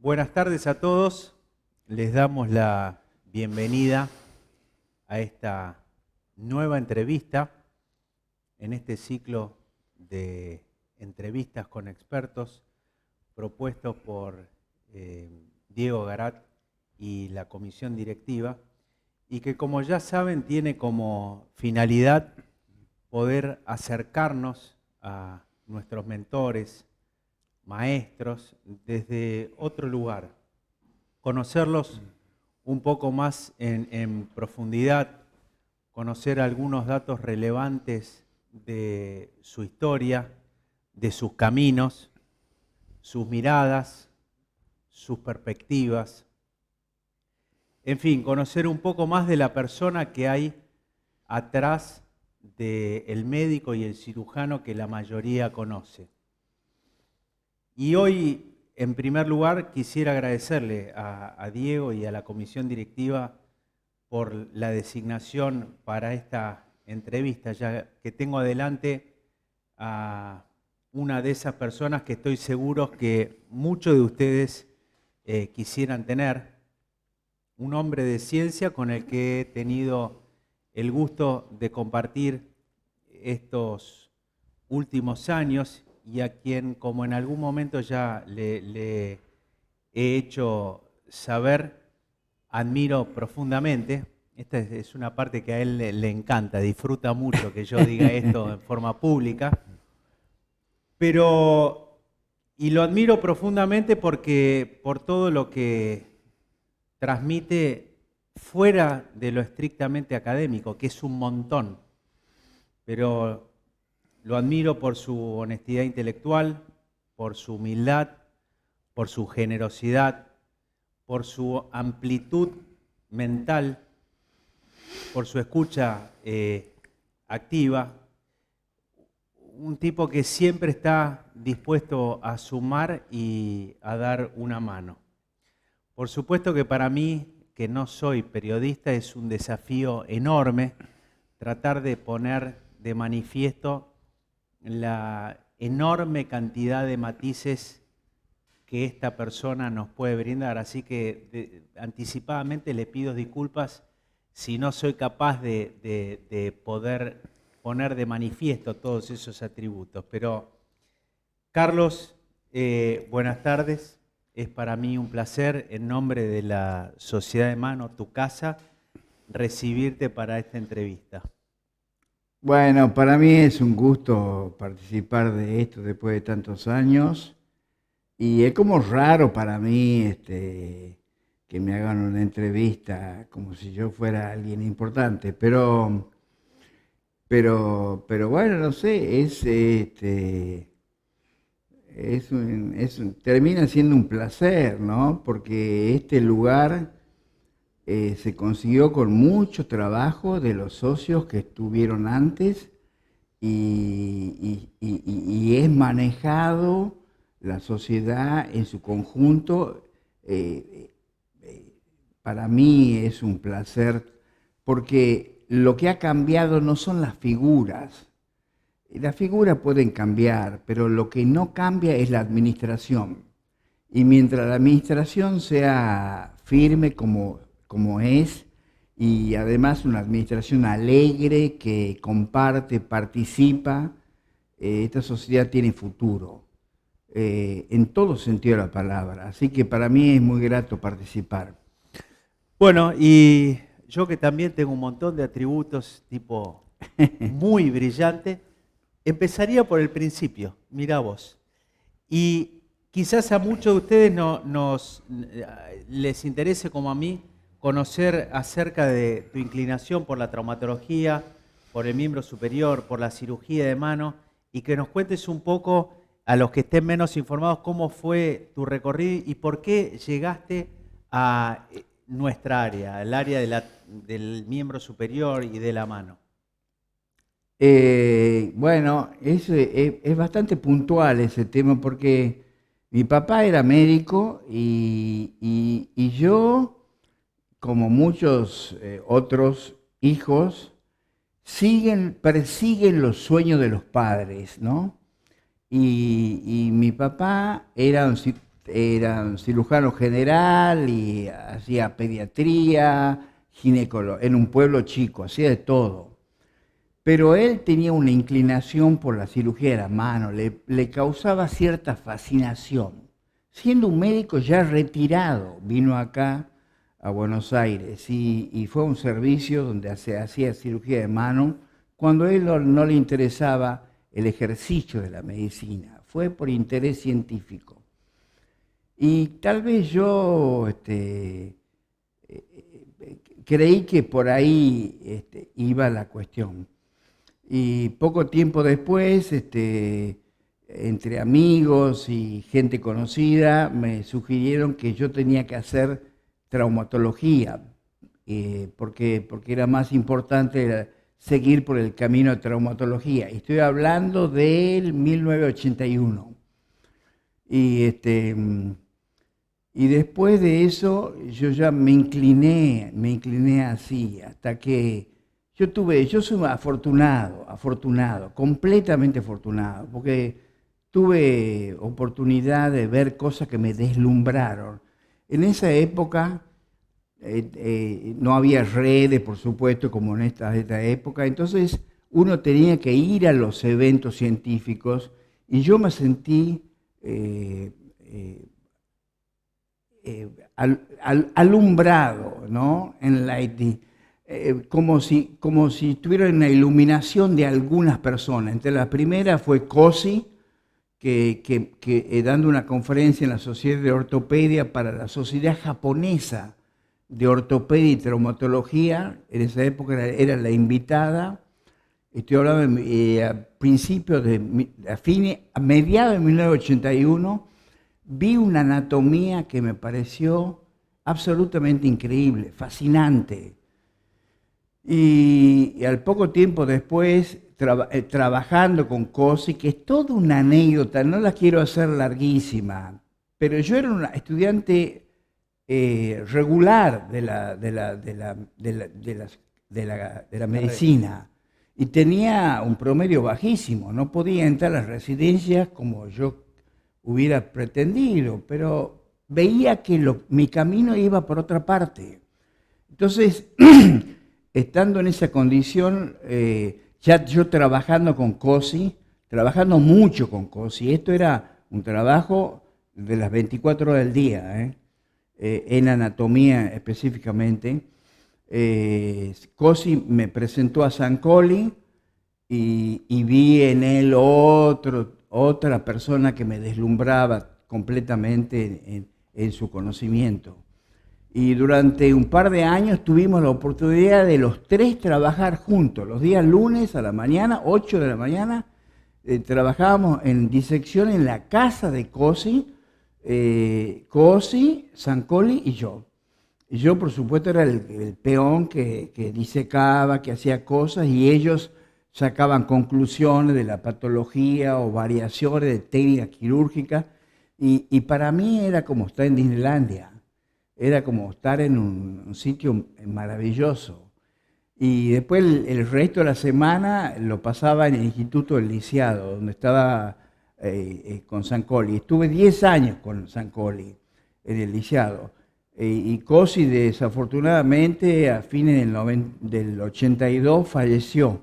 Buenas tardes a todos. Les damos la bienvenida a esta nueva entrevista en este ciclo de entrevistas con expertos propuestos por Diego Garat y la comisión directiva, y que, como ya saben, tiene como finalidad poder acercarnos a nuestros mentores, maestros, desde otro lugar, conocerlos un poco más en profundidad, conocer algunos datos relevantes de su historia, de sus caminos, sus miradas, sus perspectivas, en fin, conocer un poco más de la persona que hay atrás del médico y el cirujano que la mayoría conoce. Y hoy, en primer lugar, quisiera agradecerle a Diego y a la comisión directiva por la designación para esta entrevista, ya que tengo adelante a una de esas personas que estoy seguro que muchos de ustedes quisieran tener, un hombre de ciencia con el que he tenido el gusto de compartir estos últimos años y a quien, como en algún momento ya le he hecho saber, admiro profundamente. Esta es una parte que a él le encanta, disfruta mucho que yo diga esto en forma pública, y lo admiro profundamente porque por todo lo que transmite fuera de lo estrictamente académico, que es un montón, pero lo admiro por su honestidad intelectual, por su humildad, por su generosidad, por su amplitud mental, por su escucha activa. Un tipo que siempre está dispuesto a sumar y a dar una mano. Por supuesto que para mí, que no soy periodista, es un desafío enorme tratar de poner de manifiesto la enorme cantidad de matices que esta persona nos puede brindar. Así que anticipadamente le pido disculpas si no soy capaz de poder poner de manifiesto todos esos atributos. Pero, Carlos, buenas tardes. Es para mí un placer, en nombre de la Sociedad de Mano, tu casa, recibirte para esta entrevista. Bueno, para mí es un gusto participar de esto después de tantos años y es como raro para mí que me hagan una entrevista como si yo fuera alguien importante, pero bueno, no sé, termina siendo un placer, ¿no? Porque este lugar se consiguió con mucho trabajo de los socios que estuvieron antes y es manejado la sociedad en su conjunto. eh, para mí es un placer porque lo que ha cambiado no son las figuras. Las figuras pueden cambiar, pero lo que no cambia es la administración. Y mientras la administración sea firme como es, y además una administración alegre que comparte, participa, esta sociedad tiene futuro, en todo sentido de la palabra. Así que para mí es muy grato participar. Bueno, y yo, que también tengo un montón de atributos tipo muy brillante, empezaría por el principio, mirá vos. Y quizás a muchos de ustedes les interese, como a mí, conocer acerca de tu inclinación por la traumatología, por el miembro superior, por la cirugía de mano, y que nos cuentes un poco, a los que estén menos informados, cómo fue tu recorrido y por qué llegaste a nuestra área, el área del miembro superior y de la mano. Bueno, es bastante puntual ese tema porque mi papá era médico y yo, como muchos otros hijos, persiguen los sueños de los padres, ¿no? Y mi papá era era cirujano general y hacía pediatría, en un pueblo chico, hacía de todo. Pero él tenía una inclinación por la cirugía de la mano, le causaba cierta fascinación. Siendo un médico ya retirado, vino acá a Buenos Aires y fue a un servicio donde se hacía cirugía de mano cuando a él no le interesaba el ejercicio de la medicina, fue por interés científico. Y tal vez yo creí que por ahí iba la cuestión. Y poco tiempo después, entre amigos y gente conocida, me sugirieron que yo tenía que hacer traumatología, porque era más importante seguir por el camino de traumatología. Y estoy hablando del 1981. Y después de eso yo ya me incliné así, hasta que yo soy afortunado, completamente afortunado, porque tuve oportunidad de ver cosas que me deslumbraron. En esa época no había redes, por supuesto, como en esta época, entonces uno tenía que ir a los eventos científicos y yo me sentí alumbrado, ¿no? Como si tuviera una iluminación de algunas personas. Entre la primera fue Cosi, que dando una conferencia en la Sociedad de Ortopedia para la Sociedad Japonesa de Ortopedia y Traumatología, en esa época era la invitada. Estoy hablando a mediados de 1981, vi una anatomía que me pareció absolutamente increíble, fascinante. Y al poco tiempo después, trabajando con Cosi, que es toda una anécdota, no la quiero hacer larguísima, pero yo era un estudiante regular de la medicina y tenía un promedio bajísimo, no podía entrar a las residencias como yo hubiera pretendido, pero veía que mi camino iba por otra parte. Entonces, estando en esa condición, ya yo trabajando con Cosi, trabajando mucho con Cosi, esto era un trabajo de las 24 horas del día, en anatomía específicamente. Cosi me presentó a Zancoli y vi en él otra persona que me deslumbraba completamente en su conocimiento. Y durante un par de años tuvimos la oportunidad de los tres trabajar juntos. Los días lunes a la mañana, 8 de la mañana, trabajábamos en disección en la casa de Cosi, Zancoli y yo. Y yo, por supuesto, era el peón que disecaba, que hacía cosas, y ellos sacaban conclusiones de la patología o variaciones de técnicas quirúrgicas. Y para mí era como estar en Disneylandia. Era como estar en un sitio maravilloso. Y después el resto de la semana lo pasaba en el Instituto del Lisiado, donde estaba con Zancoli. Estuve 10 años con Zancoli en el Lisiado. Y Cosi, desafortunadamente, a fines del 82 falleció.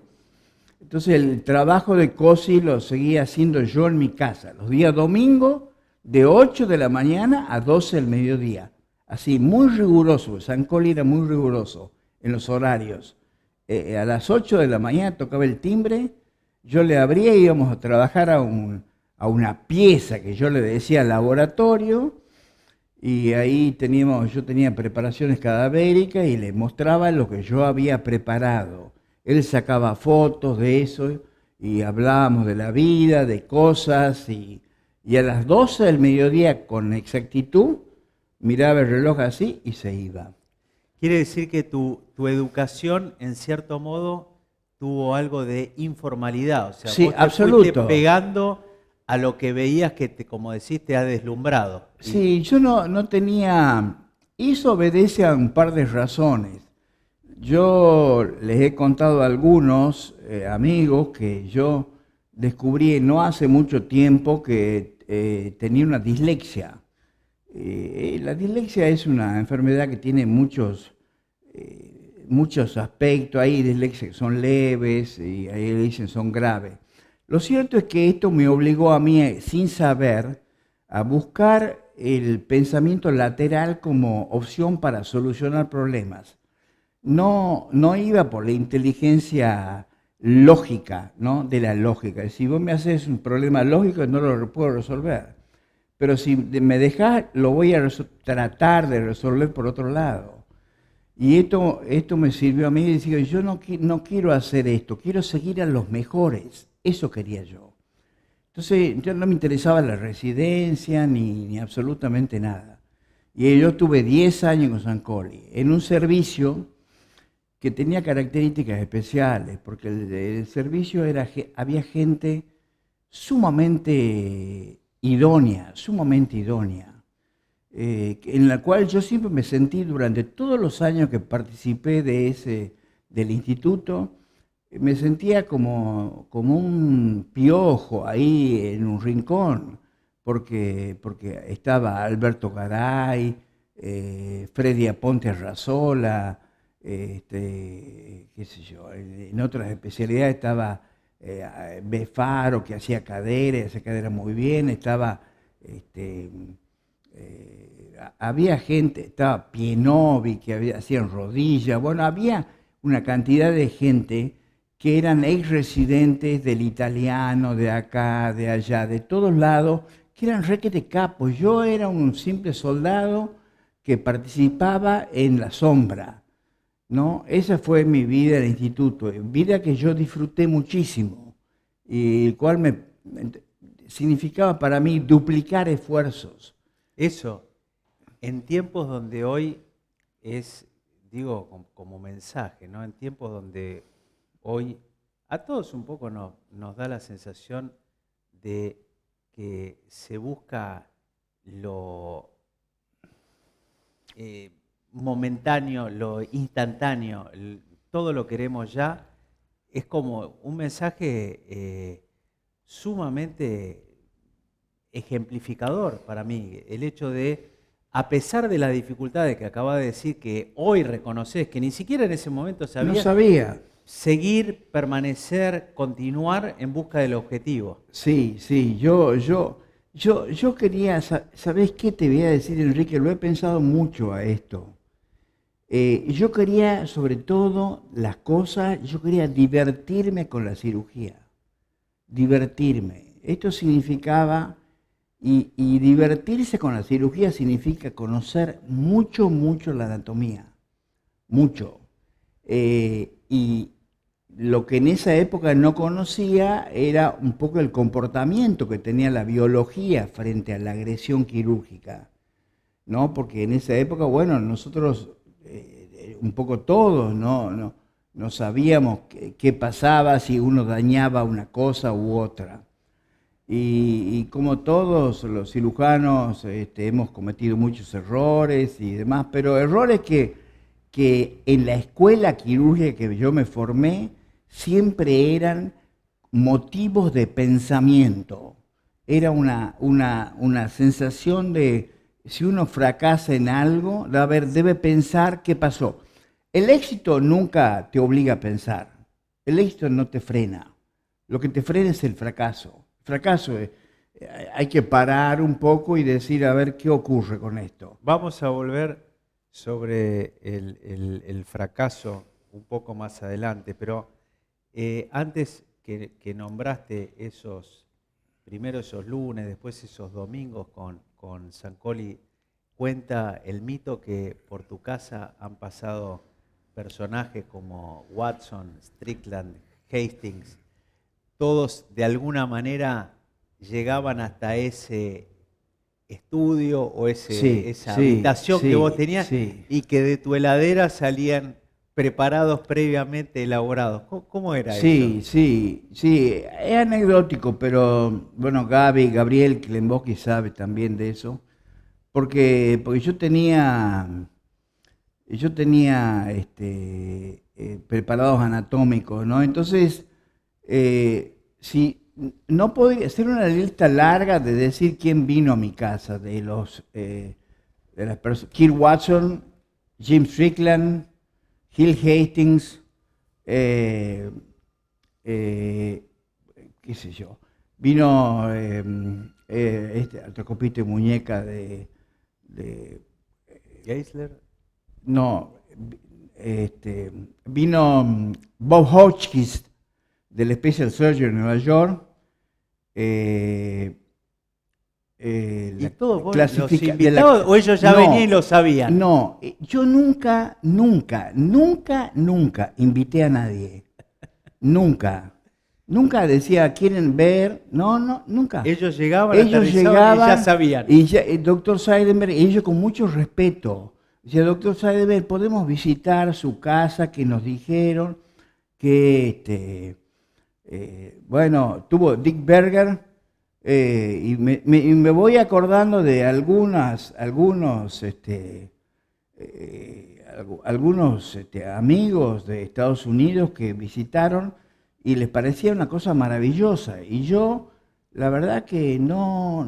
Entonces el trabajo de Cosi lo seguía haciendo yo en mi casa, los días domingos, de 8 de la mañana a 12 del mediodía. Así, muy riguroso. Zancoli era muy riguroso en los horarios. A las 8 de la mañana tocaba el timbre, yo le abría y íbamos a trabajar a una pieza que yo le decía laboratorio, y ahí yo tenía preparaciones cadavéricas y le mostraba lo que yo había preparado. Él sacaba fotos de eso y hablábamos de la vida, de cosas, y a las 12 del mediodía con exactitud miraba el reloj así y se iba. Quiere decir que tu educación, en cierto modo, tuvo algo de informalidad. O sea, sí, vos te absoluto. fuiste pegando a lo que veías que, como decís, te ha deslumbrado. Sí, yo no tenía... Eso obedece a un par de razones. Yo les he contado a algunos amigos que yo descubrí no hace mucho tiempo que tenía una dislexia. La dislexia es una enfermedad que tiene muchos aspectos. Hay dislexias que son leves y hay dislexias que son graves. Lo cierto es que esto me obligó a mí, sin saber, a buscar el pensamiento lateral como opción para solucionar problemas. No iba por la inteligencia lógica, ¿no? De la lógica. Si vos me haces un problema lógico, no lo puedo resolver. Pero si me dejás, lo voy a tratar de resolver por otro lado. Y esto me sirvió a mí y decir, yo no quiero hacer esto, quiero seguir a los mejores. Eso quería yo. Entonces, yo no me interesaba la residencia ni absolutamente nada. Y yo tuve 10 años con Sancoli, en un servicio que tenía características especiales, porque el servicio había gente sumamente idónea, en la cual yo siempre me sentí durante todos los años que participé del instituto, me sentía como un piojo ahí en un rincón, porque estaba Alberto Garay, Freddy Aponte Arrazola, qué sé yo, en otras especialidades estaba Befaro, que hacía cadera muy bien, había gente, estaba Pienovi, que hacían rodillas, bueno, había una cantidad de gente que eran ex residentes del italiano, de acá, de allá, de todos lados, que eran requete capos. Yo era un simple soldado que participaba en la sombra, ¿no? Esa fue mi vida en el instituto, vida que yo disfruté muchísimo, y el cual significaba para mí duplicar esfuerzos. Eso, en tiempos donde hoy es, digo, como mensaje, ¿no? En tiempos donde hoy a todos un poco nos da la sensación de que se busca lo momentáneo, lo instantáneo, todo lo queremos ya, es como un mensaje sumamente ejemplificador para mí, el hecho de, a pesar de las dificultades que acaba de decir, que hoy reconoces, que ni siquiera en ese momento No sabía. seguir, permanecer, continuar en busca del objetivo. Sí, yo quería, ¿sabés qué te voy a decir, Enrique? Lo he pensado mucho a esto. Yo quería, sobre todo, yo quería divertirme con la cirugía. Divertirme. Esto significaba, y divertirse con la cirugía significa conocer mucho la anatomía. Mucho. Y lo que en esa época no conocía era un poco el comportamiento que tenía la biología frente a la agresión quirúrgica, ¿no? Porque en esa época, bueno, nosotros, un poco todos, no sabíamos qué pasaba si uno dañaba una cosa u otra. Y como todos los cirujanos hemos cometido muchos errores y demás, pero errores que en la escuela quirúrgica que yo me formé siempre eran motivos de pensamiento. Era una sensación de, si uno fracasa en algo, debe pensar qué pasó. El éxito nunca te obliga a pensar, el éxito no te frena, lo que te frena es el fracaso. El fracaso es, hay que parar un poco y decir, a ver, ¿qué ocurre con esto? Vamos a volver sobre el fracaso un poco más adelante, pero antes que nombraste primero esos lunes, después esos domingos con Sancoli, cuenta el mito que por tu casa han pasado personajes como Watson, Strickland, Hastings, todos de alguna manera llegaban hasta ese estudio o esa habitación que vos tenías y que de tu heladera salían preparados previamente elaborados. ¿Cómo era eso? Sí, es anecdótico, pero bueno, Gabriel Klemboski sabe también de eso, porque yo tenía preparados anatómicos, ¿no? Entonces, si no podía hacer una lista larga de decir quién vino a mi casa, de los Kirk Watson, Jim Strickland, Hill Hastings, qué sé yo. Vino otro copito de muñeca de Geisler. No, vino Bob Hotchkiss del Special Surgery en Nueva York. ¿Y todos vos los clasifica- invitados o ellos ya No, venían y lo sabían? No, yo nunca invité a nadie. Nunca. Nunca decía, ¿quieren ver? No, nunca. Ellos llegaban, Ellos aterrizaban llegaban y ya sabían. y el doctor Seidenberg, y ellos con mucho respeto. Decía, doctor Seidenberg, podemos visitar su casa, que nos dijeron que, bueno, tuvo Dick Berger, y me voy acordando de algunos amigos de Estados Unidos que visitaron y les parecía una cosa maravillosa. Y yo, la verdad que yo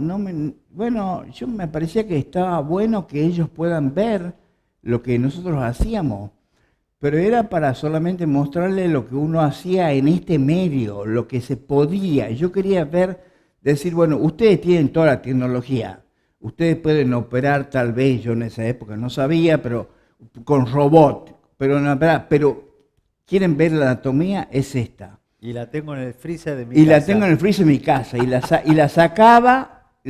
me parecía que estaba bueno que ellos puedan ver lo que nosotros hacíamos, pero era para solamente mostrarles lo que uno hacía en este medio, lo que se podía. Yo quería decir, bueno, ustedes tienen toda la tecnología, ustedes pueden operar tal vez, yo en esa época no sabía, pero con robot, pero quieren ver la anatomía, es esta. Y la tengo en el freezer de mi Y casa. la tengo en el freezer de mi casa, y la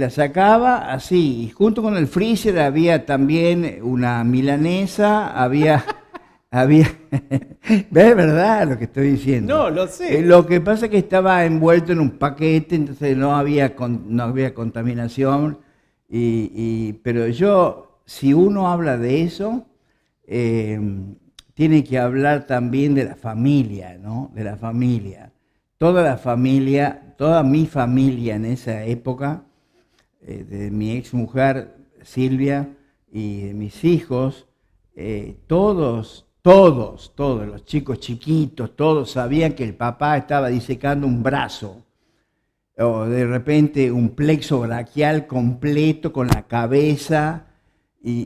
sacaba así, y junto con el freezer había también una milanesa, había, ¿ves verdad lo que estoy diciendo? No, lo sé. Lo que pasa es que estaba envuelto en un paquete, entonces no había contaminación, pero si uno habla de eso, tiene que hablar también de la familia, ¿no? De la familia. Toda mi familia en esa época, de mi ex mujer Silvia y de mis hijos, todos los chicos chiquitos, todos sabían que el papá estaba disecando un brazo, o de repente un plexo braquial completo con la cabeza,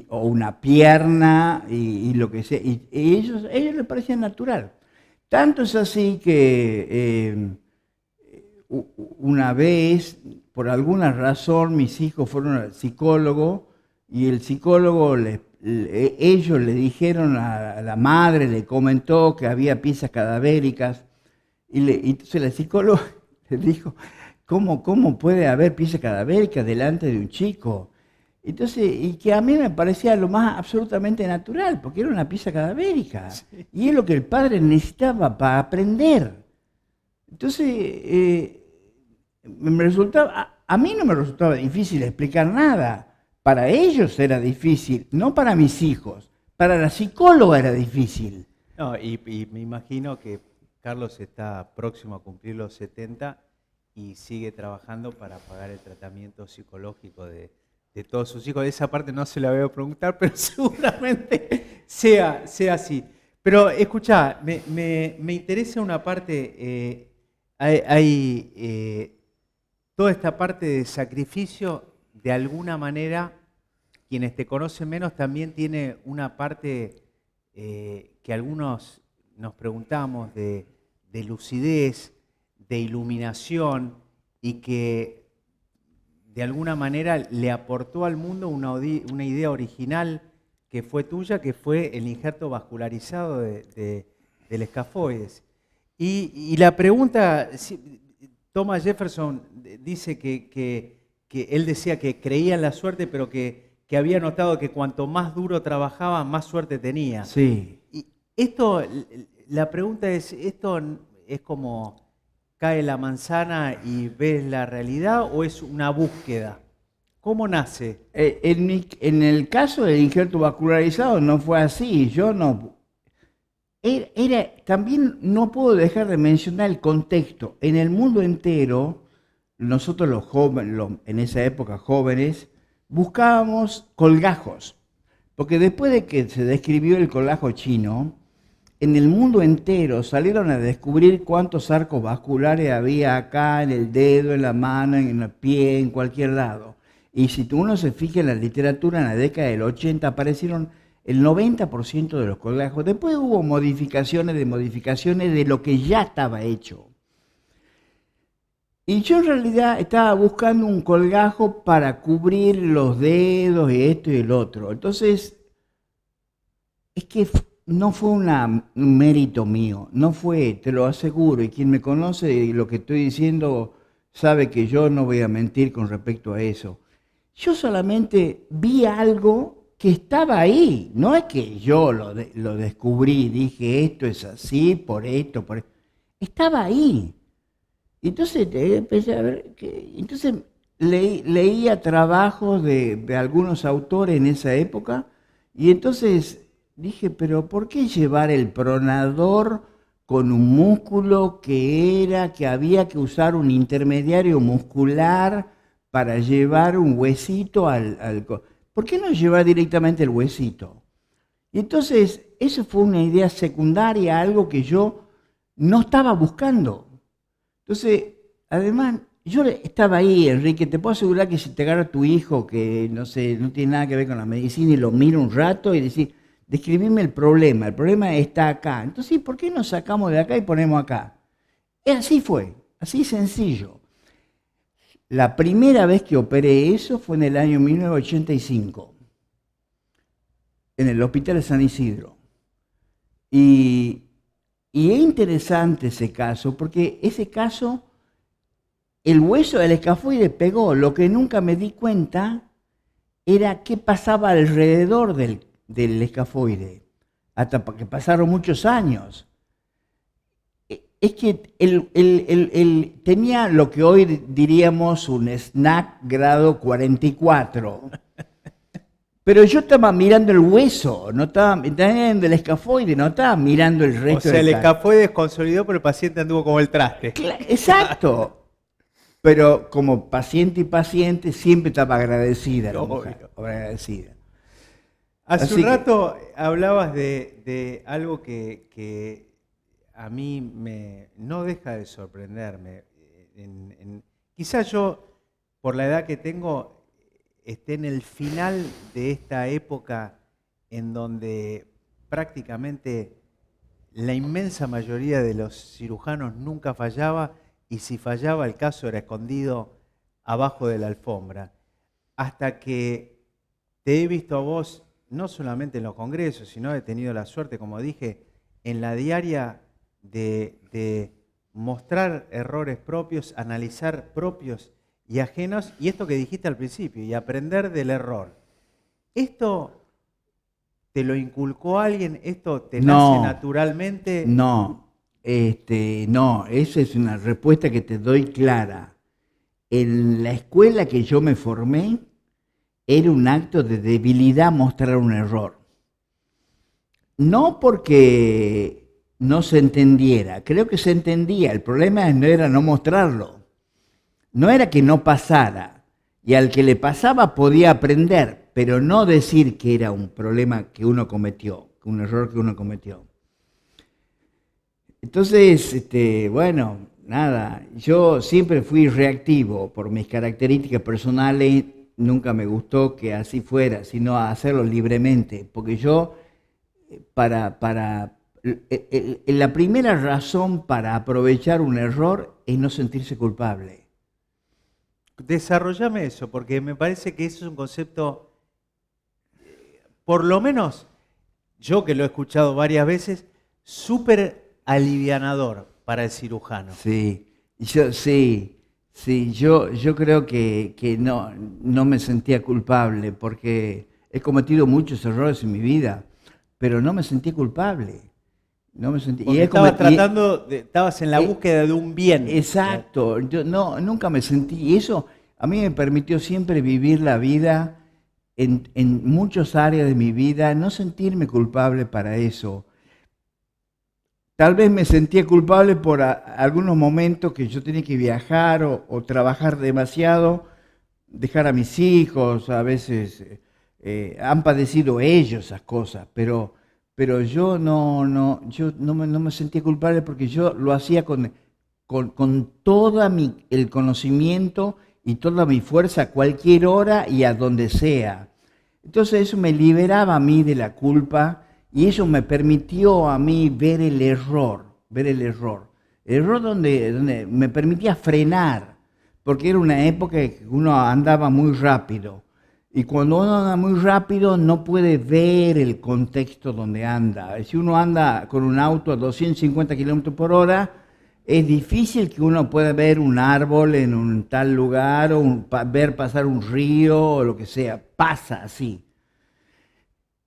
o una pierna, y lo que sea. Y ellos les parecía natural. Tanto es así que una vez, por alguna razón, mis hijos fueron al psicólogo, y el psicólogo ellos le dijeron a la madre, le comentó que había piezas cadavéricas, y entonces el psicólogo le dijo, ¿cómo puede haber piezas cadavéricas delante de un chico? Entonces, y que a mí me parecía lo más absolutamente natural, porque era una pieza cadavérica, sí. Y es lo que el padre necesitaba para aprender. Entonces, a mí no me resultaba difícil explicar nada. Para ellos era difícil, no para mis hijos. Para la psicóloga era difícil. No, y me imagino que Carlos está próximo a cumplir los 70 y sigue trabajando para pagar el tratamiento psicológico de todos sus hijos. Esa parte no se la voy a preguntar, pero seguramente sea así. Pero escuchá, me interesa una parte, hay toda esta parte de sacrificio, de alguna manera, quienes te conocen menos también tiene una parte que algunos nos preguntamos de lucidez, de iluminación, y que de alguna manera le aportó al mundo una idea original que fue tuya, que fue el injerto vascularizado del escafoides. Y la pregunta, Thomas Jefferson dice que él decía que creía en la suerte, pero que había notado que cuanto más duro trabajaba, más suerte tenía. Sí. Y la pregunta es, ¿esto es como cae la manzana y ves la realidad, o es una búsqueda? ¿Cómo nace? En el caso del injerto vascularizado no fue así. También no puedo dejar de mencionar el contexto. En el mundo entero, nosotros los jóvenes, en esa época jóvenes, buscábamos colgajos. Porque después de que se describió el colgajo chino, en el mundo entero salieron a descubrir cuántos arcos vasculares había acá, en el dedo, en la mano, en el pie, en cualquier lado. Y si uno se fija en la literatura, en la década del 80 aparecieron el 90% de los colgajos. Después hubo modificaciones de lo que ya estaba hecho. Y yo en realidad estaba buscando un colgajo para cubrir los dedos y esto y el otro. Entonces, es que no fue un mérito mío, no fue, te lo aseguro, y quien me conoce y lo que estoy diciendo sabe que yo no voy a mentir con respecto a eso. Yo solamente vi algo que estaba ahí, no es que yo lo descubrí, dije esto es así, por esto, por esto. Estaba ahí. Entonces empecé a ver entonces leía trabajos de algunos autores en esa época y entonces dije, pero ¿por qué llevar el pronador con un músculo que había que usar un intermediario muscular para llevar un huesito ¿Por qué no llevar directamente el huesito? Y entonces eso fue una idea secundaria, algo que yo no estaba buscando. Entonces, además, yo estaba ahí, Enrique, te puedo asegurar que si te agarra tu hijo, que no sé, no tiene nada que ver con la medicina, y lo mira un rato y decís, describime el problema está acá. Entonces, ¿por qué nos sacamos de acá y ponemos acá? Así fue, así sencillo. La primera vez que operé eso fue en el año 1985, en el Hospital de San Isidro. Y es interesante ese caso, porque ese caso, el hueso del escafoide pegó. Lo que nunca me di cuenta era qué pasaba alrededor del escafoide, hasta que pasaron muchos años. Es que él tenía lo que hoy diríamos un snack grado 44. Pero yo estaba mirando el hueso, no estaba mirando el escafoide, no estaba mirando el resto. O sea, el escafoide consolidó, pero el paciente anduvo como el traste. Exacto. Pero como paciente y paciente siempre estaba agradecida la mujer, agradecida. Hace un rato hablabas de algo que a mí no deja de sorprenderme. Quizás yo, por la edad que tengo, esté en el final de esta época en donde prácticamente la inmensa mayoría de los cirujanos nunca fallaba, y si fallaba el caso era escondido abajo de la alfombra. Hasta que te he visto a vos, no solamente en los congresos, sino he tenido la suerte, como dije, en la diaria de mostrar errores propios, analizar propios y ajenos, y esto que dijiste al principio, y aprender del error. ¿Esto te lo inculcó alguien? ¿Esto te nace naturalmente? No, esa es una respuesta que te doy clara. En la escuela que yo me formé, era un acto de debilidad mostrar un error. No porque no se entendiera, creo que se entendía, el problema no era no mostrarlo. No era que no pasara, y al que le pasaba podía aprender, pero no decir que era un problema que uno cometió, un error que uno cometió. Entonces, bueno, nada, yo siempre fui reactivo por mis características personales, nunca me gustó que así fuera, sino hacerlo libremente, porque yo, la primera razón para aprovechar un error es no sentirse culpable. Desarrollame eso, porque me parece que eso es un concepto, por lo menos yo que lo he escuchado varias veces, súper alivianador para el cirujano. Sí, yo creo que no me sentía culpable porque he cometido muchos errores en mi vida, pero no me sentí culpable. No me sentí. Porque estabas en la búsqueda de un bien. Exacto, yo nunca me sentí, y eso a mí me permitió siempre vivir la vida en muchas áreas de mi vida, no sentirme culpable para eso. Tal vez me sentía culpable por algunos momentos que yo tenía que viajar o trabajar demasiado, dejar a mis hijos, a veces han padecido ellos esas cosas, pero yo no me sentía culpable porque yo lo hacía con todo el conocimiento y toda mi fuerza a cualquier hora y a donde sea. Entonces eso me liberaba a mí de la culpa y eso me permitió a mí ver el error, ver el error. El error donde me permitía frenar, porque era una época que uno andaba muy rápido. Y cuando uno anda muy rápido no puede ver el contexto donde anda. Si uno anda con un auto a 250 kilómetros por hora, es difícil que uno pueda ver un árbol en un tal lugar o ver pasar un río o lo que sea. Pasa así.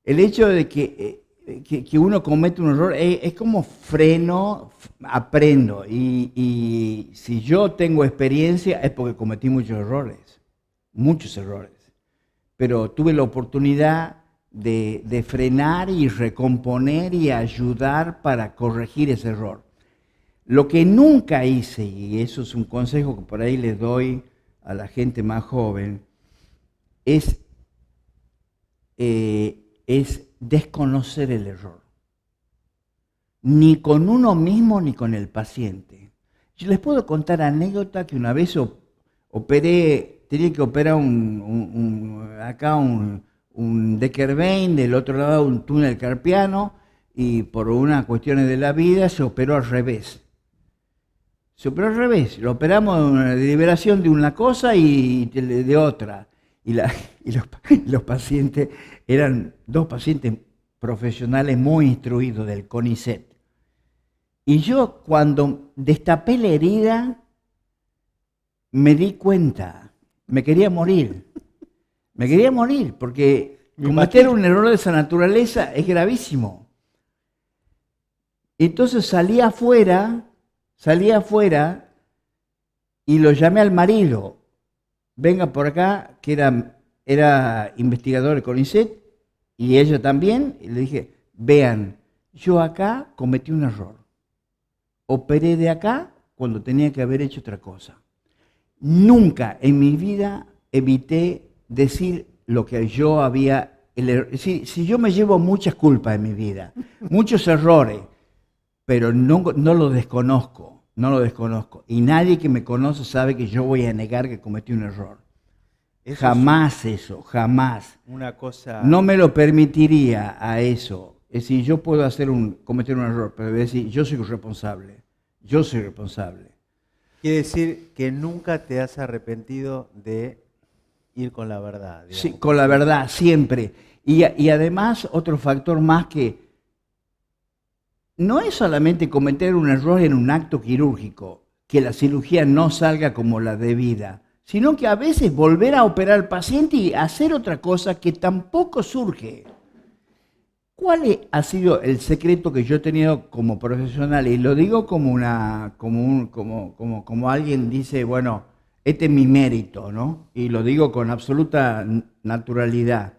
El hecho de que uno comete un error es como freno, aprendo. Y si yo tengo experiencia es porque cometí muchos errores, muchos errores. Pero tuve la oportunidad de frenar y recomponer y ayudar para corregir ese error. Lo que nunca hice, y eso es un consejo que por ahí les doy a la gente más joven, es desconocer el error. Ni con uno mismo ni con el paciente. Yo les puedo contar anécdota que una vez operé, tenía que operar acá un Decker vein, del otro lado un túnel carpiano, y por unas cuestiones de la vida se operó al revés. Se operó al revés, lo operamos en una liberación de una cosa y de otra. Y los pacientes eran dos pacientes profesionales muy instruidos del CONICET. Y yo cuando destapé la herida, me di cuenta, me quería morir. Me quería morir, porque cometer un error de esa naturaleza es gravísimo. Entonces salí afuera y lo llamé al marido. Venga por acá, que era investigador del CONICET, y ella también, y le dije, vean, yo acá cometí un error. Operé de acá cuando tenía que haber hecho otra cosa. Nunca en mi vida evité decir lo que yo había... Si yo me llevo muchas culpas en mi vida, muchos errores, pero no lo desconozco, no lo desconozco. Y nadie que me conoce sabe que yo voy a negar que cometí un error. Jamás eso, jamás. Una cosa... No me lo permitiría a eso. Es decir, yo puedo cometer un error, pero decir, yo soy responsable. Yo soy responsable. Quiere decir que nunca te has arrepentido de ir con la verdad. Digamos. Sí, con la verdad, siempre. Y además, otro factor más que no es solamente cometer un error en un acto quirúrgico, que la cirugía no salga como la debida, sino que a veces volver a operar al paciente y hacer otra cosa que tampoco surge. ¿Cuál ha sido el secreto que yo he tenido como profesional? Y lo digo como alguien dice, bueno, este es mi mérito, ¿no? Y lo digo con absoluta naturalidad.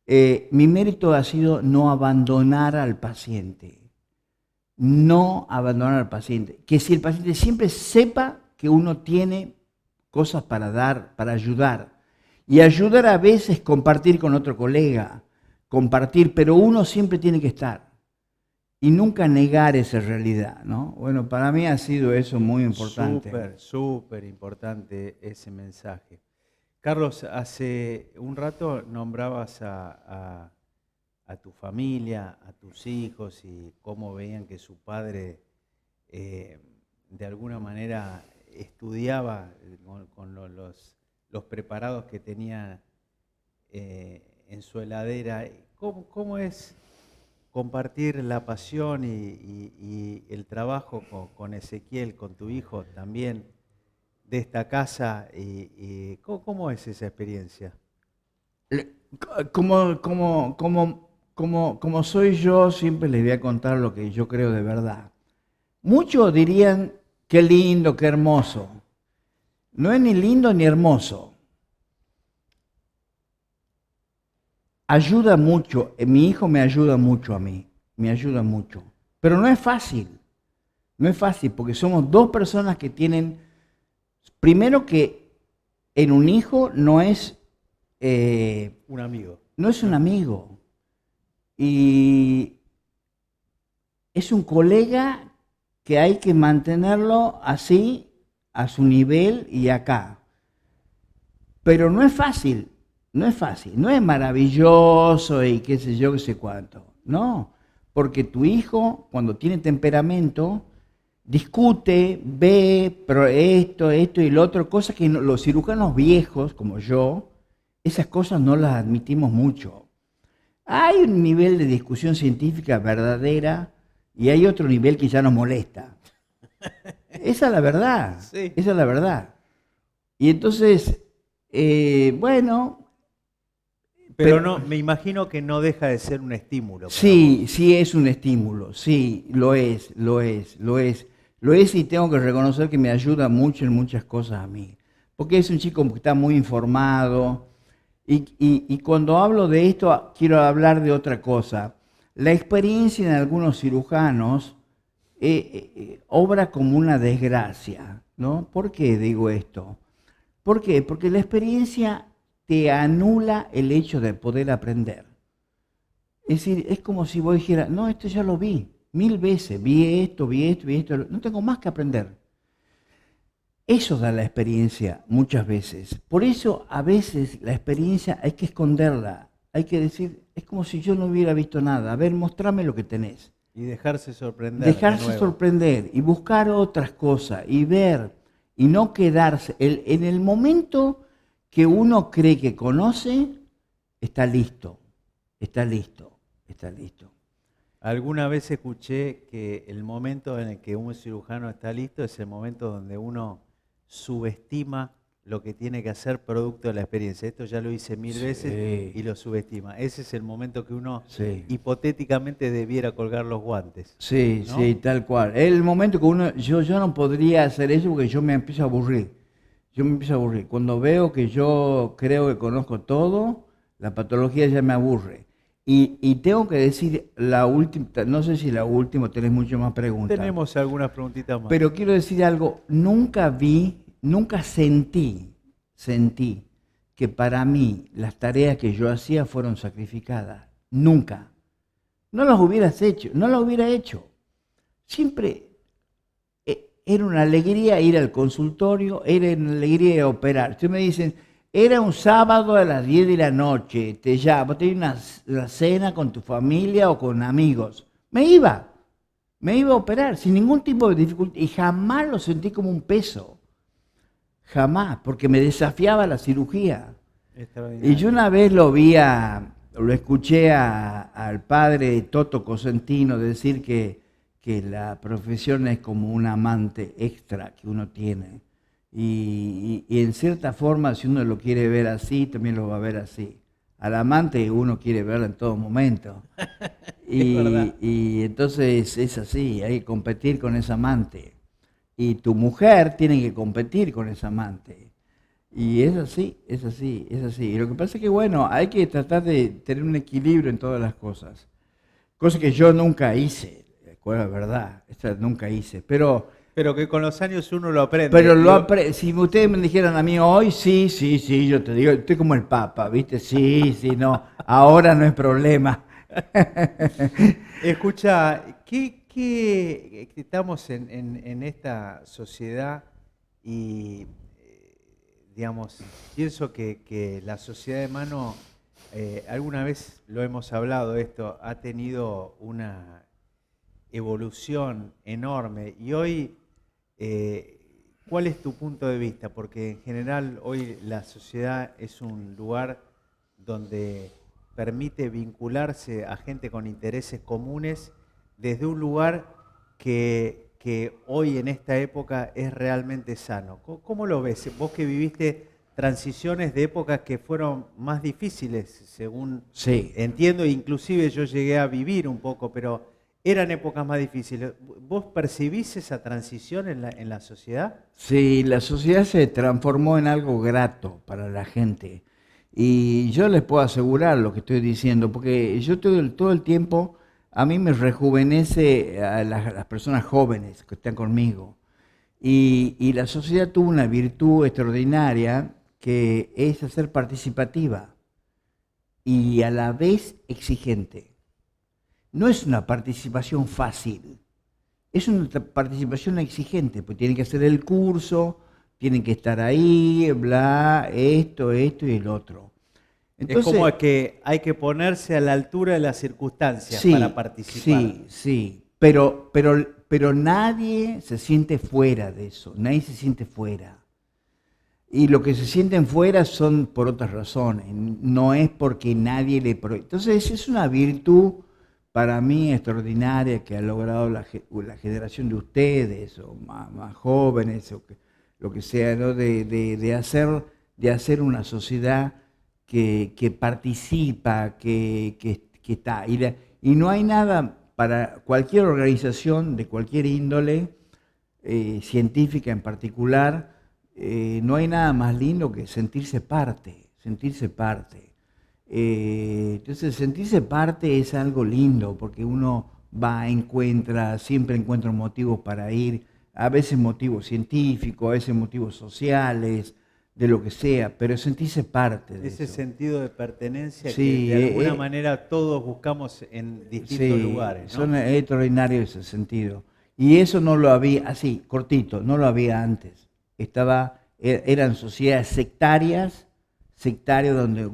Mi mérito ha sido no abandonar al paciente. No abandonar al paciente. Que si el paciente siempre sepa que uno tiene cosas para dar, para ayudar. Y ayudar a veces compartir con otro colega. Compartir, pero uno siempre tiene que estar y nunca negar esa realidad, ¿no? Bueno, para mí ha sido eso muy importante. Súper importante ese mensaje. Carlos, hace un rato nombrabas a tu familia, a tus hijos y cómo veían que su padre de alguna manera estudiaba con los preparados que tenía en su heladera. ¿Cómo es compartir la pasión y el trabajo con Ezequiel, con tu hijo también, de esta casa? ¿Cómo es esa experiencia? Como soy yo, siempre les voy a contar lo que yo creo de verdad. Muchos dirían, qué lindo, qué hermoso. No es ni lindo ni hermoso. Ayuda mucho, mi hijo me ayuda mucho a mí, me ayuda mucho. Pero no es fácil porque somos dos personas que tienen, primero que en un hijo no es un amigo. No es un amigo. Y es un colega que hay que mantenerlo así, a su nivel y acá. Pero no es fácil, no es fácil, no es maravilloso y qué sé yo, qué sé cuánto. No, porque tu hijo, cuando tiene temperamento, discute, ve, pero esto y lo otro, cosas que los cirujanos viejos, como yo, esas cosas no las admitimos mucho. Hay un nivel de discusión científica verdadera y hay otro nivel que ya nos molesta. Esa es la verdad, Sí. esa es la verdad. Y entonces, bueno, Pero no, me imagino que no deja de ser un estímulo para sí, vos. sí es un estímulo, sí, lo es, lo es, lo es. Lo es y tengo que reconocer que me ayuda mucho en muchas cosas a mí. Porque es un chico que está muy informado. Y cuando hablo de esto, quiero hablar de otra cosa. La experiencia en algunos cirujanos obra como una desgracia, ¿no? ¿Por qué digo esto? ¿Por qué? Porque la experiencia te anula el hecho de poder aprender. Es decir, es como si vos dijeras, no, esto ya lo vi 1000 veces, vi esto, vi esto, vi esto, no tengo más que aprender. Eso da la experiencia muchas veces. Por eso a veces la experiencia hay que esconderla, hay que decir, es como si yo no hubiera visto nada, a ver, mostrame lo que tenés. Y dejarse sorprender de Dejarse nuevo. sorprender y buscar otras cosas y ver y no quedarse. En el momento que uno cree que conoce, está listo, está listo, está listo. Alguna vez escuché que el momento en el que un cirujano está listo es el momento donde uno subestima lo que tiene que hacer producto de la experiencia. Esto ya lo hice 1000 veces y Sí, lo subestima. Ese es el momento que uno sí. hipotéticamente debiera colgar los guantes, Sí, ¿no? sí, tal cual. Es el momento que uno, yo no podría hacer eso porque yo me empiezo a aburrir. Yo me empiezo a aburrir. Cuando veo que yo creo que conozco todo, la patología ya me aburre. Y tengo que decir la última, no sé si la última, tenés mucho más preguntas, Tenemos algunas preguntitas más. pero quiero decir algo, nunca vi, nunca sentí que para mí las tareas que yo hacía fueron sacrificadas. Nunca. No las hubieras hecho, no las hubiera hecho. Siempre era una alegría ir al consultorio, era una alegría operar. Ustedes me dicen, era un sábado a las 10 de la noche, te llamo, tenías una cena con tu familia o con amigos. Me iba a operar sin ningún tipo de dificultad y jamás lo sentí como un peso. Jamás, porque me desafiaba la cirugía. Y yo Extraordinario. una vez lo escuché al padre Toto Cosentino decir que la profesión es como un amante extra que uno tiene. Y en cierta forma, si uno lo quiere ver así, también lo va a ver así. Al amante uno quiere verlo en todo momento. Es verdad. Y entonces es así, hay que competir con ese amante. Y tu mujer tiene que competir con ese amante. Y es así, es así, es así. Y lo que pasa es que, bueno, hay que tratar de tener un equilibrio en todas las cosas. Cosa que yo nunca hice, la verdad, esta nunca hice. Pero que con los años uno lo Pero aprende. Y si ustedes me dijeran a mí hoy, sí, sí, sí, yo te digo, estoy como el Papa, ¿viste? Sí, sí, no, ahora no es problema. escucha, que estamos en esta sociedad y, digamos, pienso que la sociedad de mano, alguna vez lo hemos hablado esto, ha tenido una evolución enorme y hoy, eh, ¿cuál es tu punto de vista? Porque en general hoy la sociedad es un lugar donde permite vincularse a gente con intereses comunes desde un lugar que hoy en esta época es realmente sano. ¿Cómo lo ves? Vos que viviste transiciones de épocas que fueron más difíciles, según Sí, entiendo, inclusive yo llegué a vivir un poco, pero eran épocas más difíciles. ¿Vos percibís esa transición en la sociedad? sí, la sociedad se transformó en algo grato para la gente. Y yo les puedo asegurar lo que estoy diciendo, porque yo todo el tiempo, a mí me rejuvenece a las personas jóvenes que están conmigo. Y la sociedad tuvo una virtud extraordinaria que es hacer participativa y a la vez exigente. No es una participación fácil, es una participación exigente, pues tienen que hacer el curso, tienen que estar ahí, bla, esto y el otro. Entonces, es como que hay que ponerse a la altura de las circunstancias para participar. Sí, pero nadie se siente fuera de eso, nadie se siente fuera. Y lo que se sienten fuera son por otras razones, no es porque nadie le... Entonces es una virtud para mí extraordinaria que ha logrado la generación de ustedes, o más jóvenes, o lo que sea, ¿no? de hacer una sociedad que participa, que está. Y no hay nada para cualquier organización de cualquier índole, científica en particular, no hay nada más lindo que sentirse parte, sentirse parte. Entonces sentirse parte es algo lindo porque uno va, siempre encuentra motivos para ir, a veces motivos científicos, a veces motivos sociales, de lo que sea, pero sentirse parte de ese eso. sentido de pertenencia que de alguna manera todos buscamos en distintos lugares, ¿no? Son extraordinarios ese sentido. Y eso no lo había, así, cortito, no lo había antes. Eran sociedades sectarias donde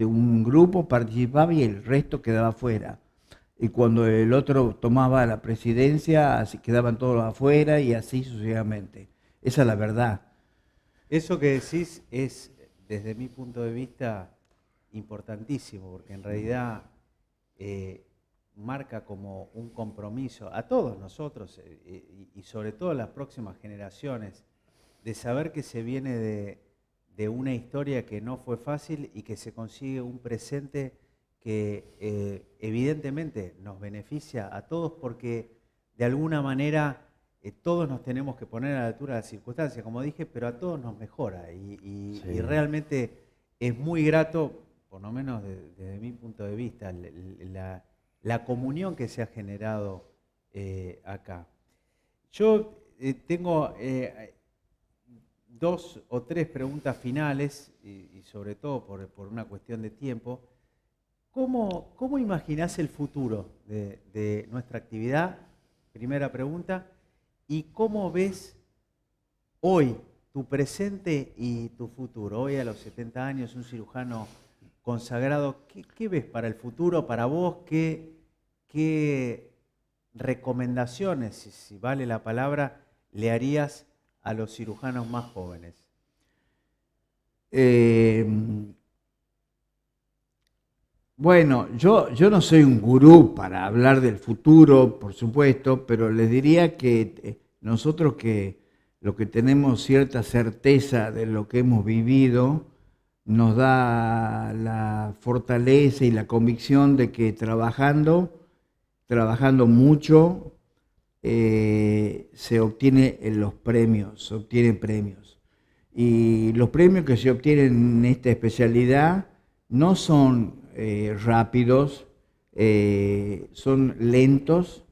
un grupo participaba y el resto quedaba fuera. Y cuando el otro tomaba la presidencia, así quedaban todos afuera y así sucesivamente. Esa es la verdad. Eso que decís es, desde mi punto de vista, importantísimo, porque en realidad marca como un compromiso a todos nosotros y sobre todo a las próximas generaciones, de saber que se viene de una historia que no fue fácil y que se consigue un presente que evidentemente nos beneficia a todos porque de alguna manera todos nos tenemos que poner a la altura de las circunstancias, como dije, pero a todos nos mejora y realmente es muy grato, por lo menos desde mi punto de vista, la comunión que se ha generado acá. Yo tengo 2 o 3 preguntas finales y sobre todo por una cuestión de tiempo. ¿Cómo imaginás el futuro de nuestra actividad? Primera pregunta. ¿Y cómo ves hoy tu presente y tu futuro? Hoy a los 70 años, un cirujano consagrado, ¿qué ves para el futuro, para vos? ¿Qué recomendaciones, si vale la palabra, le harías a los cirujanos más jóvenes? Bueno, yo no soy un gurú para hablar del futuro, por supuesto, pero les diría que nosotros lo que tenemos cierta certeza de lo que hemos vivido, nos da la fortaleza y la convicción de que trabajando mucho, se obtienen los premios, se obtienen premios. Y los premios que se obtienen en esta especialidad no son rápidos, son lentos,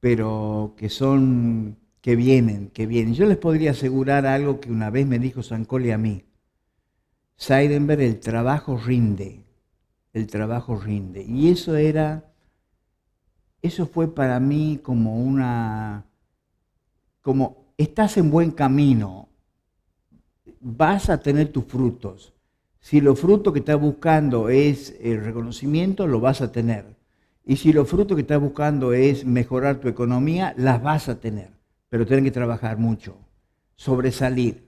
pero que vienen. Yo les podría asegurar algo que una vez me dijo Zancoli a mí. Seidenberg, el trabajo rinde. Y eso fue para mí como estás en buen camino, vas a tener tus frutos. Si los frutos que estás buscando es el reconocimiento, lo vas a tener. Y si los frutos que estás buscando es mejorar tu economía, las vas a tener. Pero tienes que trabajar mucho, sobresalir.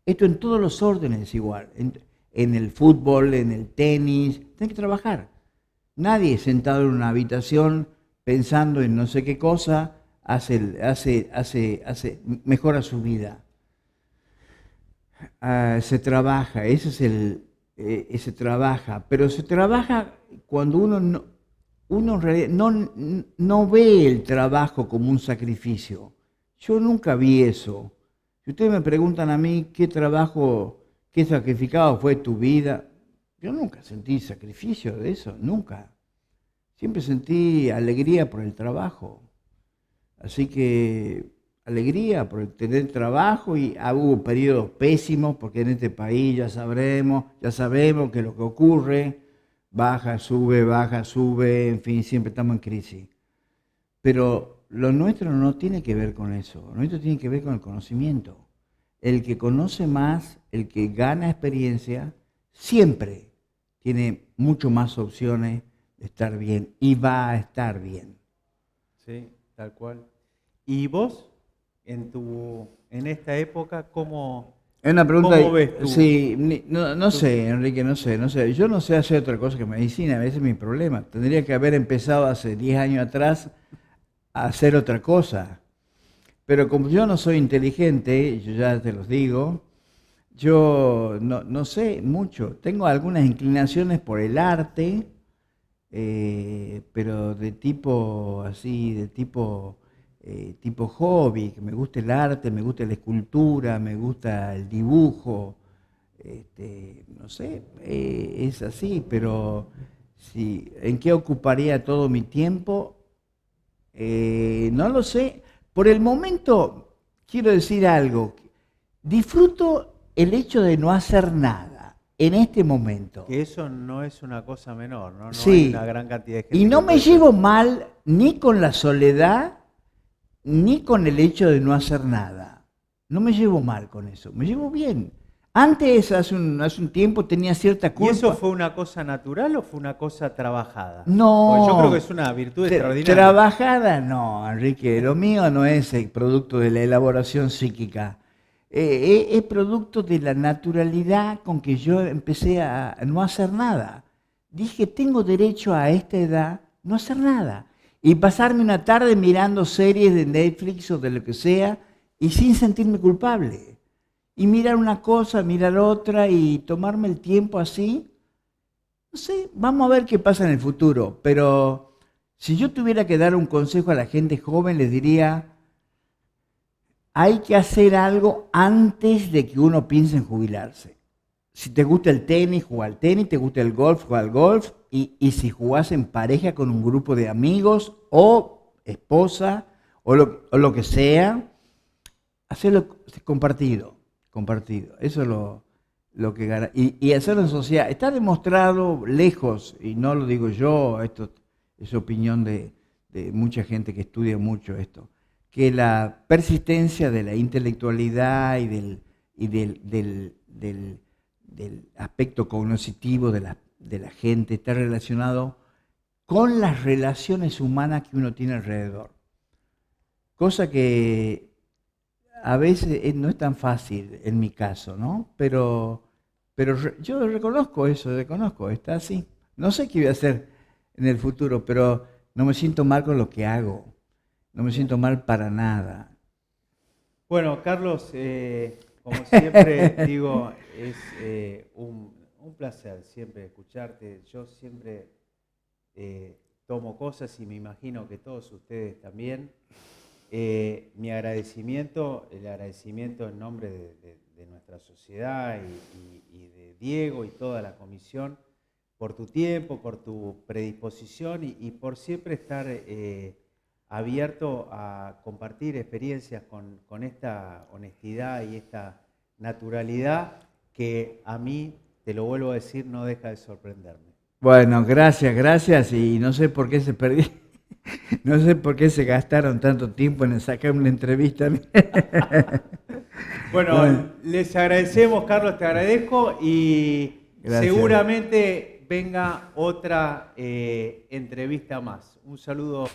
Esto en todos los órdenes es igual. En el fútbol, en el tenis, tienes que trabajar. Nadie sentado en una habitación pensando en no sé qué cosa mejora su vida. Se trabaja, se trabaja, pero se trabaja cuando uno en realidad no ve el trabajo como un sacrificio. Yo nunca vi eso. Si ustedes me preguntan a mí qué sacrificado fue tu vida, yo nunca sentí sacrificio de eso, nunca. Siempre sentí alegría por el trabajo. Así que alegría por tener trabajo y hubo periodos pésimos porque en este país ya sabemos que es lo que ocurre, baja, sube, en fin, siempre estamos en crisis. Pero lo nuestro no tiene que ver con eso, lo nuestro tiene que ver con el conocimiento. el que conoce más, el que gana experiencia, siempre tiene mucho más opciones de estar bien y va a estar bien. Sí, tal cual. ¿Y vos, en esta época, Es una pregunta, cómo ves tú? sí, no sé, Enrique, no sé. Yo no sé hacer otra cosa que medicina, a veces es mi problema. Tendría que haber empezado hace 10 años atrás a hacer otra cosa. Pero como yo no soy inteligente, yo ya te los digo, yo no sé mucho. Tengo algunas inclinaciones por el arte, pero de tipo así, tipo hobby, que me gusta el arte, me gusta la escultura, me gusta el dibujo, no sé, es así, pero si, ¿en qué ocuparía todo mi tiempo? No lo sé. Por el momento, quiero decir algo. Disfruto el hecho de no hacer nada en este momento. Que eso no es una cosa menor, ¿no? No hay una Sí, gran cantidad de y gente no que me puede llevo decir. mal ni con la soledad, ni con el hecho de no hacer nada. No me llevo mal con eso, me llevo bien. Antes, hace un tiempo, tenía cierta ¿Y eso culpa. fue una cosa natural o fue una cosa trabajada? Porque yo creo que No, es una virtud extraordinaria. trabajada no, Enrique. Lo mío no es el producto de la elaboración psíquica. Es producto de la naturalidad con que yo empecé a no hacer nada. Dije, tengo derecho a esta edad no hacer nada. Y pasarme una tarde mirando series de Netflix o de lo que sea y sin sentirme culpable. Y mirar una cosa, mirar otra y tomarme el tiempo así. No sé, vamos a ver qué pasa en el futuro, pero si yo tuviera que dar un consejo a la gente joven, les diría, hay que hacer algo antes de que uno piense en jubilarse. Si te gusta el tenis, juega al tenis, te gusta el golf, juega al golf, y si jugás en pareja con un grupo de amigos o esposa o lo que sea, hacerlo compartido, compartido. Eso es lo que gana. Y hacerlo en sociedad. Está demostrado lejos, y no lo digo yo, esto es opinión de mucha gente que estudia mucho esto, que la persistencia de la intelectualidad y del aspecto cognitivo de la gente está relacionado con las relaciones humanas que uno tiene alrededor. Cosa que a veces no es tan fácil en mi caso, ¿no? Pero yo reconozco, está así. No sé qué voy a hacer en el futuro, pero no me siento mal con lo que hago. No me Bien. siento mal para nada. Bueno, Carlos, como siempre digo, es un placer siempre escucharte. Yo siempre tomo cosas y me imagino que todos ustedes también. Mi agradecimiento, el agradecimiento en nombre de nuestra sociedad y de Diego y toda la comisión por tu tiempo, por tu predisposición y por siempre estar abierto a compartir experiencias con esta honestidad y esta naturalidad que a mí, te lo vuelvo a decir, no deja de sorprenderme. Bueno, gracias, y no sé por qué se perdí. No sé por qué se gastaron tanto tiempo en sacar una entrevista. Bueno, Bueno, les agradecemos, Carlos, te agradezco y gracias. seguramente venga otra entrevista más. Un saludo.